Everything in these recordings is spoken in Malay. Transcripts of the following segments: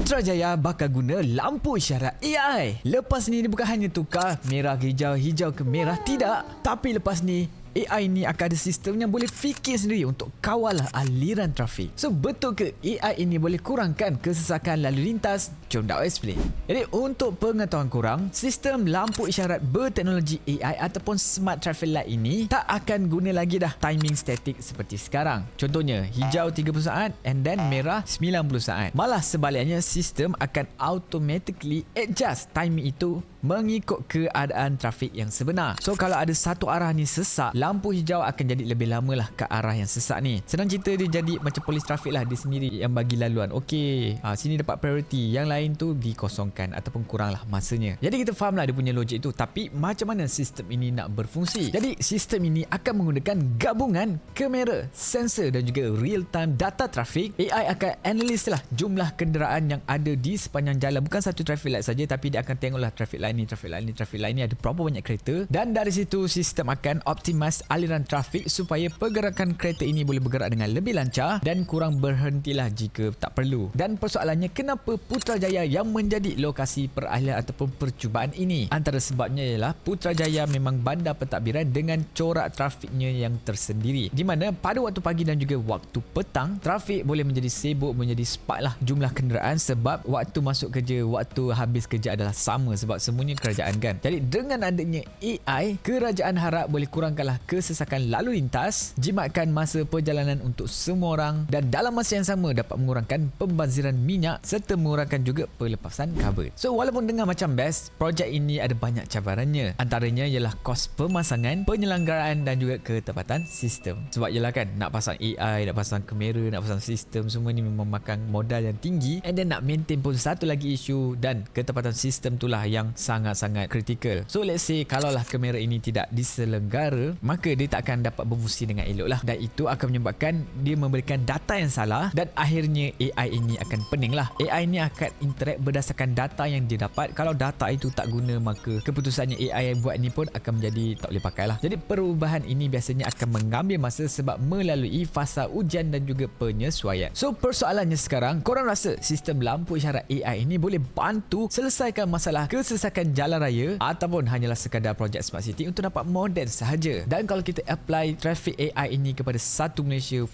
Putrajaya bakal guna lampu isyarat AI. Lepas ni dia bukan hanya tukar merah ke hijau, hijau ke merah, tidak. Tapi lepas ni AI ni akan ada sistem yang boleh fikir sendiri untuk kawal aliran trafik. So betul ke AI ini boleh kurangkan kesesakan lalu lintas? Jom dakwah explain. Jadi untuk pengetahuan korang, sistem lampu isyarat berteknologi AI ataupun smart traffic light ini tak akan guna lagi dah timing statik seperti sekarang. Contohnya hijau 30 saat and then merah 90 saat. Malah sebaliknya, sistem akan automatically adjust timing itu mengikut keadaan trafik yang sebenar. So kalau ada satu arah ni sesak, lampu hijau akan jadi lebih lama lah ke arah yang sesak ni. Senang cerita, dia jadi macam polis trafik lah, dia sendiri yang bagi laluan. Okey, sini dapat priority, yang lain tu dikosongkan ataupun kurang lah masanya. Jadi kita faham lah dia punya logik tu. Tapi macam mana sistem ini nak berfungsi? Jadi sistem ini akan menggunakan gabungan kamera, sensor dan juga real time data trafik. AI akan analis lah jumlah kenderaan yang ada di sepanjang jalan. Bukan satu traffic light saja, tapi dia akan tengoklah traffic light ni, traffic light ni ada berapa banyak kereta, dan dari situ sistem akan optimize aliran trafik supaya pergerakan kereta ini boleh bergerak dengan lebih lancar dan kurang berhentilah jika tak perlu. Dan persoalannya, kenapa Putrajaya yang menjadi lokasi perahlian ataupun percubaan ini? Antara sebabnya ialah Putrajaya memang bandar pentadbiran dengan corak trafiknya yang tersendiri, di mana pada waktu pagi dan juga waktu petang trafik boleh menjadi sibuk, menjadi spark lah jumlah kenderaan, sebab waktu masuk kerja, waktu habis kerja adalah sama, sebab semuanya kerajaan kan. Jadi dengan adanya AI, kerajaan harap boleh kurangkanlah kesesakan lalu lintas, jimatkan masa perjalanan untuk semua orang, dan dalam masa yang sama dapat mengurangkan pembaziran minyak serta mengurangkan juga pelepasan kabel. So walaupun dengar macam best, projek ini ada banyak cabarannya. Antaranya ialah kos pemasangan, penyelenggaraan dan juga ketepatan sistem. Sebab ialah kan, nak pasang AI, nak pasang kamera, nak pasang sistem, semua ni memang makan modal yang tinggi, and then nak maintain pun satu lagi isu, dan ketepatan sistem itulah yang sangat-sangat kritikal. So let's say kalaulah kamera ini tidak diselenggara, maka dia tak akan dapat berfungsi dengan elok lah, dan itu akan menyebabkan dia memberikan data yang salah, dan akhirnya AI ini akan pening lah. AI ini akan interact berdasarkan data yang dia dapat. Kalau data itu tak guna, maka keputusannya AI yang buat ni pun akan menjadi tak boleh pakai lah. Jadi perubahan ini biasanya akan mengambil masa sebab melalui fasa ujian dan juga penyesuaian. So persoalannya sekarang, korang rasa sistem lampu isyarat AI ini boleh bantu selesaikan masalah kesesakan jalan raya, ataupun hanyalah sekadar projek smart city untuk dapat moden sahaja? Dan kalau kita apply traffic AI ini kepada satu Malaysia,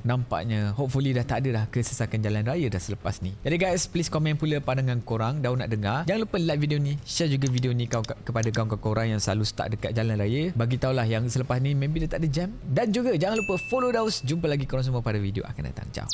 nampaknya hopefully dah tak ada dah kesesakan jalan raya dah selepas ni. Jadi guys, please komen pula pandangan korang. Dah nak dengar, jangan lupa like video ni, share juga video ni kepada kawan-kawan korang yang selalu stuck dekat jalan raya. Bagi tahulah yang selepas ni maybe dia tak ada jam. Dan juga jangan lupa follow Daus. Jumpa lagi korang semua pada video akan datang. Ciao.